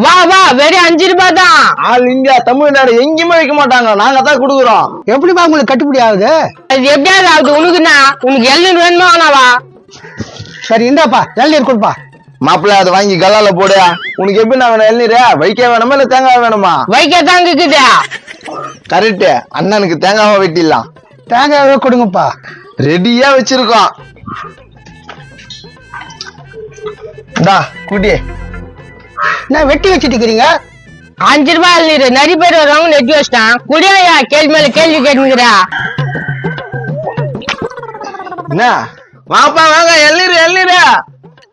வா வா வெறும் 5 ரூபாய் தான். ஆல் இந்தியா தமிழ்நாடு எங்கேயுமே வைக்க மாட்டாங்க, நாங்க தான் கொடுக்குறோம். எப்படிப்பா உங்களுக்கு கட்டுப்படி ஆகுது? அது எப்படியாவது ஆகுது உனக்குன்னா? உனக்கு இளநீர் வேணுமா வேணாவா? சரி இந்தாப்பா இளநீர் கொடுப்பா. மாப்பிள்ள அதை வாங்கி கல்லால போடு. உனக்கு எப்படி நான் வேணும் இளநீர்? வைக்க வேணுமா இல்ல தேங்காய் வேணுமா? வைக்கத்தாங்க இருக்குது. கரெக்ட், அண்ணனுக்கு தேங்காவை வெட்டிடலாம். தேங்காவே கொடுங்கப்பா. ரெடியா வச்சிருக்கோம். இந்தா குடி. நான் வெட்டி வச்சுட்டு இருக்கிறீங்க. 5 ரூபாய் இளநீர் நிறைய பேர் வருவாங்க நெட்டி வச்சிட்டான். குடியா கேள்வி மேல கேள்வி கேட்டுங்கிறா. என்ன வாப்பா வாங்க இளநீர் இளநீர்.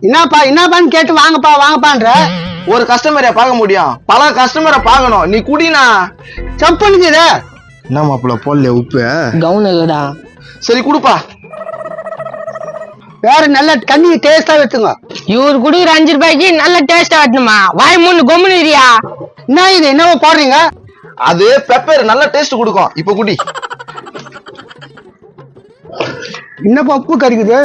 என்னப்பான்னு கேட்டு வாங்கப்பா வாங்கப்பான்ற. ஒரு கஸ்டமரை பார்க்க முடியும், பல கஸ்டமரை பார்க்கணும். நீ குடினா சப்புனுக்குது. என்ன மாப்பிள்ள போடல உப்பு? கவுனுடா. சரி குடுப்பா. வேற நல்ல தண்ணி டேஸ்டா வச்சுங்க. இவரு குடிக்கிற 5 ரூபாய்க்கு நல்ல டேஸ்டா வரணுமா? வாய் மூணு கொம்முனு இருக்கியா? என்ன இது என்னவோ போடுறீங்க? அது பெப்பர் நல்ல டேஸ்ட் கொடுக்கும். இப்ப குடி. என்னப்பா உப்பு கறிக்குது?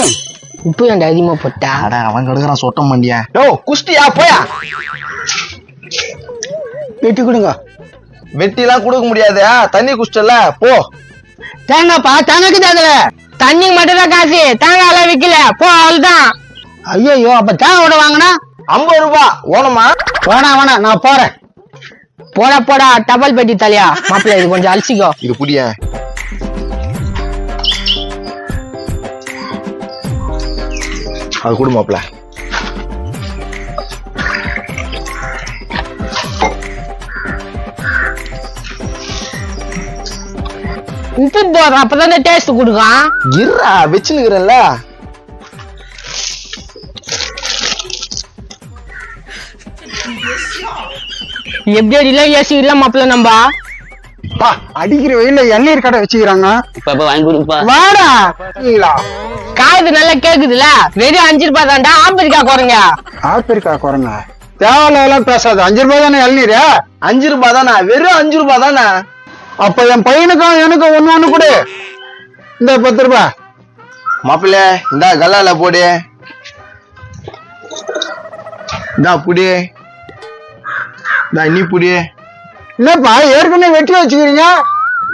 உப்பு ஏன்டா அதிகமா போட்டா? அவன் கெடுக்கிறான் சொட்டம் மண்டியா. ஓ குஷ்டியா போயா. வெட்டி கொடுங்க. வெட்டி எல்லாம் கொடுக்க முடியாது, தண்ணி குஷ்டல போ. தேங்காய்ப்பா தேங்காய்க்கு அதுல தண்ணி மட்டும் தான் காசு, தேங்காய் எல்லாம் விக்கல போ அவ்வளவுதான். ஐயோ அப்ப தேங்காயோட வாங்கினா 50 ரூபாய் ஓனமா? வேணாம் நான் போறேன். போடா டபுள் பெட்டி தலையா. மாப்பிள்ள இது கொஞ்சம் அலசிக்கோ. இது புடிய. அது கொடு மாப்பிள்ள. உப்பு போடுறோம் அப்பதான் டேஸ்ட் கொடுக்கும். இருடா வச்சுனுக்குறேன்ல. எப்படி இல்ல ஏசி இல்ல மாப்பிள்ள நம்ப அடிக்கிற வெயில எண்ணெய் கடை வச்சுக்கிறாங்க. வாங்கி கொடுப்பா. வாடா காது நல்லா கேக்குதுல. வெறும் 5 ரூபாய் தான்டா. ஆப்பிரிக்கா குறைங்க. ஆப்பிரிக்கா குறைங்க தேவையில்லாம் பேசாது. 5 ரூபாய் தானே இளநீர்? 5 ரூபாய் தானே? வெறும் 5 ரூபாய் தானே? அப்ப என் பையனுக்கும் எனக்கும் ஒண்ணு கொடு. இந்த 10 ரூபாய். மாப்பிள்ள இந்தா கல்லால போடு. இந்தா புடி. இந்தா நீ புடி. என்னப்பா ஏற்கனவே வெட்டி வச்சுக்கிறீங்க?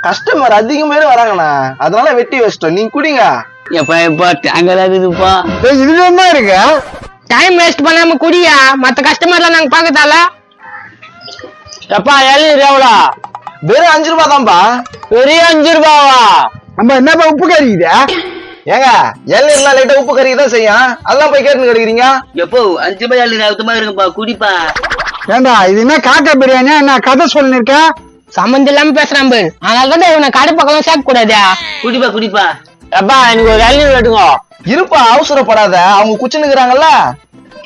கஸ்டமர் அதிகம் பேர் வராங்கண்ணா, அதனால வெட்டி வச்சிட்டோம். நீங்க குடிங்க. எப்பா தேங்காய் இருக்குதுப்பா. இதுல இருக்கு. டைம் வேஸ்ட் பண்ணாம குடியா. மத்த கஸ்டமர்லாம் நாங்க பாக்கத்தால. எப்பா இளநீர் எவ்வளோ? வெறும் 5 ரூபாய் தான்ப்பா. வெறும் 5 ரூபாவா? நம்ம என்னப்பா உப்பு கறிக்குது? ஏங்க இளநீர்லாம் லைட்டா உப்பு கறிக்கு தான் செய்யும், அதெல்லாம் போய் கேட்டு கிடைக்கிறீங்க. எப்போ 5 ரூபாய் இளநீர் அவுத்தமா இருக்குப்பா குடிப்பா. ஏண்டா இது என்ன காக்கா பிரியாணியா? என்ன கதை சொல்லிருக்கேன்? சம்பந்தம் இல்லாம பேசுறான் பேர். அதனால தான் உன்னை கடை பக்கம் சேர்க்க கூடாதா? குடிப்பா. அப்பா எனக்கு ஒரு இளநீர் எடுங்க. இருப்பா அவசரப்படாத, அவங்க குச்சினுக்குறாங்கல்ல.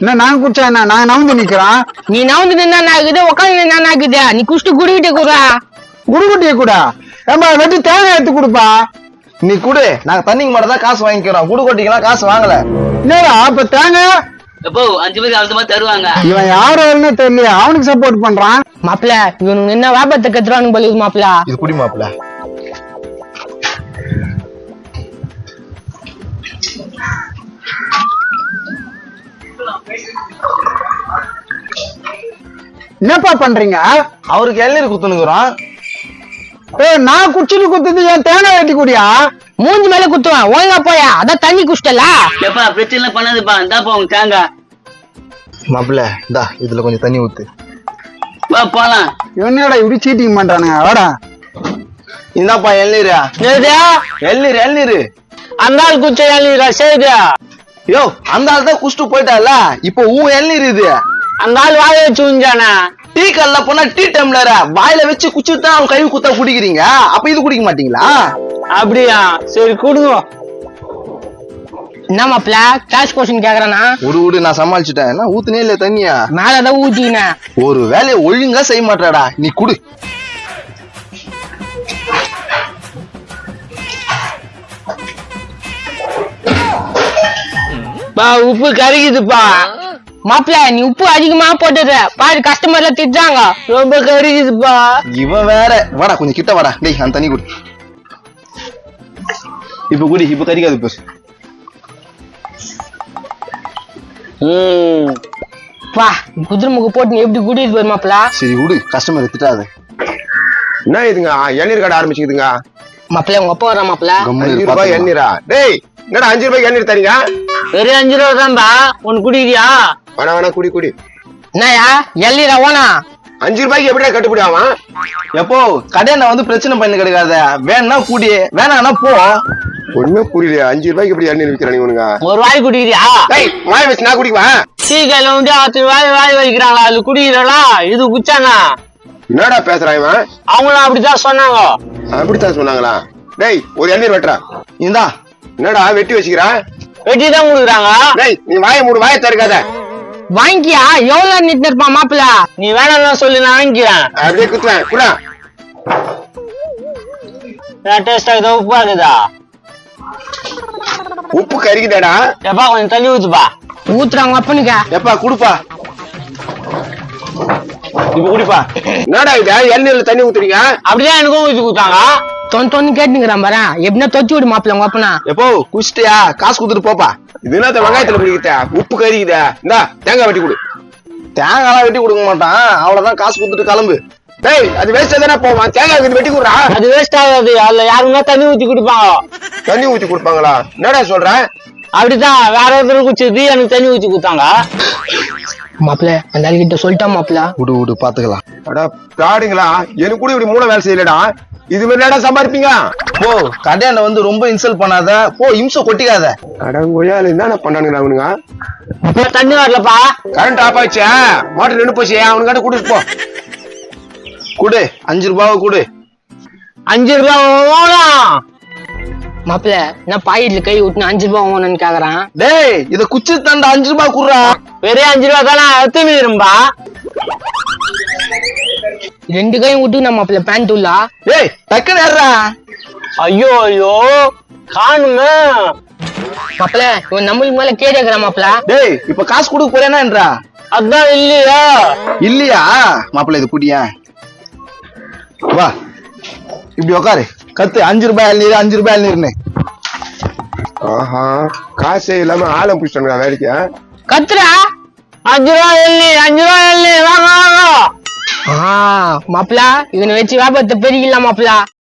என்ன நாங்க குடிச்சா என்ன? நாங்க நவுந்து நிக்கிறோம். நீ நவுந்து நின்னா நாக்குது, உட்காந்து நின்னா நாக்குது. நீ குடிச்சிட்டு குடிக்கிட்டே கூடா. குடுகுட்டிய கூட ஏம்பா வெட்டி தேங்காய் எடுத்து கொடுப்பா. நீ குடு, நாங்க தண்ணிக்கு மட்டும் தான் காசு வாங்கிக்கிறோம், குடு கொட்டிக்கலாம் காசு வாங்கல. என்னடா அப்ப தேங்காய்? எப்போ 5 பேருக்கு அழுத்தமா தருவாங்க. இவன் யாருன்னு தெரியல, அவனுக்கு சப்போர்ட் பண்றான். மாப்பிள்ள இவனுக்கு என்ன வியாபாரத்தை கத்துறானு போல மாப்பிள்ள. இது குடி மாப்பிள்ள. என்னப்பா பண்றீங்க? அவருக்கு இளநீர் குத்துனுக்குறோம். நான் குச்சிட்டு குத்துது என் தேங்காய் வெட்டி குடியா? மூஞ்சி மேல குத்துவான், ஒழுங்கா போயா. அதான் தண்ணி குடிச்சிட்டல. எப்பா பிரச்சனை பண்ணாதுப்பா. இந்தாப்பா உங்க தேங்காய். மாப்பிள்ள இந்தா இதுல கொஞ்சம் தண்ணி ஊத்து. வா போலாம். என்னடா இப்படி சீட்டிங் பண்றானுங்க? வாடா இந்தாப்பா இளநீர். இளநீர் இளநீர். அந்த ஆள் குச்ச இளநீரா? சரிதா. யோ அந்த ஆள் தான் குடிச்சிட்டு போயிட்டால, இப்போ உன் இளநீர் இது. அந்த ஆள் வாய வச்சு உஞ்சானா? டீ கல்ல போனா டீ டம்ளர வாயில வச்சு குச்சிட்டு அவங்க கை குத்தா குடிக்கிறீங்க, அப்ப இது குடிக்க மாட்டீங்களா? அப்படியா? சரி கொடுங்க. என்ன மாப்பிள்ள கேஷ் கொஸ்டின் கேக்குறானா? ஒரு நான் சமாளிச்சுட்டேன். என்ன ஊத்துனே இல்ல தண்ணியா? மேலதான் ஊத்தின. ஒரு வேலையை ஒழுங்கா செய்ய மாட்டாடா. நீ குடு. உப்பு கருகுதுப்பா. மாப்பிள்ள நீ உப்பு அதிகமா போட்டுற பாரு, கஸ்டமர்ல திட்டாங்க. ரொம்ப கருகுதுப்பா. இவன் வேற. வாடா கொஞ்சம் கிட்ட வாடா. டேய் அந்த தண்ணி குடி. இப்ப குடி, இப்ப கறிக்காது பேசு. பா குதிரை முக போட்டு நீ எப்படி கூட்டிட்டு போய் மாப்பிள சரி விடு, கஸ்டமர் எடுத்துட்டாது. என்ன இதுங்க இளநீர் கடை ஆரம்பிச்சுக்குதுங்க. மாப்பிள உங்க அப்பா வரா மாப்பிள. 5 ரூபாய் இளநீரா? டேய் என்னடா 5 ரூபாய்க்கு இளநீர் தரீங்க? வெறும் 5 ரூபா தான்பா. ஒன்னு குடிக்கிறியா? வேணா குடி. என்னயா எல்லீரா ஓனா 5 ரூபாய்க்கு எப்படிடா கட்டுப்படி ஆகும்? எப்போ கடையில வந்து பிரச்சனை பண்ணி கிடைக்காத, வேணா கூடி வேணான்னா போ. ஒண்ணுமே புரியலையா? 5 ரூபாய்க்கு எப்படி இளநீர் விற்கிறாங்க இவனுங்க? ஒரு வாய் குடிக்கிறியா? டேய் வாய் வச்சு நான் குடிக்குவேன். சீக்கிரம் வந்து 10 வாய் வைக்கிறாங்களா? அது குடிக்கிறா? இது குச்சானா? என்னடா பேசுறான் இவன்? அவங்களும் அப்படித்தான் சொன்னாங்க. அப்படித்தான் சொன்னாங்களா? டேய் ஒரு இளநீர் வெட்டுறா. இந்தா. என்னடா வெட்டி வச்சுக்கிறா? வெட்டிதான் கொடுக்குறாங்க. டேய் நீ வாயை மூடு, வாயை தருக்காத. வாங்கியா எவ்வளவு நிட்டு இருப்பான் மாப்பிள. நீ வேணாம் சொல்லி நான் வாங்கிக்கிறேன். அப்படியே குத்துவேன் குடா. டேஸ்டா இதோ உப்பா இருக்குதா? உப்பு கறிக்குதாடா? எப்பா கொஞ்சம் தண்ணி ஊத்துப்பா. ஊத்துறாங்க அப்பனுக்க. எப்பா குடுப்பா, இப்ப குடிப்பா. என்னடா இது இளநீர்ல தண்ணி ஊத்துறீங்க? அப்படிதான் எனக்கும் ஊத்தி கொடுத்தாங்க. தொன்னு கேட்டுங்கிறான் பாரு. எப்படின்னா தொச்சு விடு மாப்பிள உங்க அப்பனா. எப்போ குடிச்சிட்டியா? காசு கொடுத்துட்டு போப்பா. இது என்னத்த வெங்காயத்துல பிடிக்கிட்ட? உப்பு கறிக்குதா? இந்தா தேங்காய் வெட்டி கொடு. தேங்காய் வெட்டி கொடுக்க மாட்டான், அவ்வளவுதான், காசு கொடுத்துட்டு கிளம்பு. டேய் அது வேஸ்டா தானே போவான். தேங்காய் வெட்டி கொடுறா. அது வேஸ்ட் ஆகாது. அதுல யாருன்னா தண்ணி ஊத்தி குடிப்பாங்க. தண்ணி ஊத்தி கொடுப்பாங்களா? என்னடா சொல்ற? அப்படிதான் வேற ஒருத்தர் குடிச்சது எனக்கு தண்ணி ஊத்தி கொடுத்தாங்க. மாப்பிள அந்த ஆளுகிட்ட சொல்லிட்டா மாப்பிள. விடு பாத்துக்கலாம். அடா பிராடுங்களா, எனக்கு கூட இப்படி மூளை வேலை செய்யலடா. இது மாதிரி சம்பாதிப்பீங்க? போ கடையில வந்து ரொம்ப இன்சல்ட் பண்ணாத, போ இம்சம் கொட்டிக்காத. அடங்கொய்யால என்ன பண்ணானுங்க அவனுங்க? அப்ப தண்ணி வரலப்பா. கரண்ட் ஆஃப் ஆயிடுச்சு, மோட்டர் நின்று போச்சு. அவனுக்காட்ட கூட்டிட்டு போ. குடு 5 ரூபாவை குடு. 5 ரூபா மாப்பிள நான் பாக்கெட்ல கை விட்டு 5 ரூபாய் வாங்கணும்னு கேக்குறான். டேய் இத குச்சி தண்டா 5 ரூபாய் குடுறா. வெறும் 5 ரூபா தானே எத்தனிரும்பா? 2 கையும் விட்டு நான் மாப்பிள பேண்ட் உள்ளா. டேய் டக்குன்னு ஏறா. ஐயோ காணுமே. மாப்பிள இவன் நம்மளுக்கு மேல கேட்கிறான் மாப்பிள. டேய் இப்ப காசு கொடுக்க போறேன்னா அதான் இல்லையா? இல்லையா? மாப்பிள்ள இது குடியா, வா இப்படி உக்காரு. கத்து 5 ரூபாய் இளநீர், 5 ரூபாய் இளநீர்னு. ஆஹா காசே இல்லாம ஆளம் பிடிச்சானுங்க வேலைக்கு. கத்துறா 5 ரூபா எள்ளி, 5 ரூபா எள்ளி, வாங்க. மாப்பிள இவனை வச்சு வியாபாரத்தை பெருகிடலாம் மாப்பிள.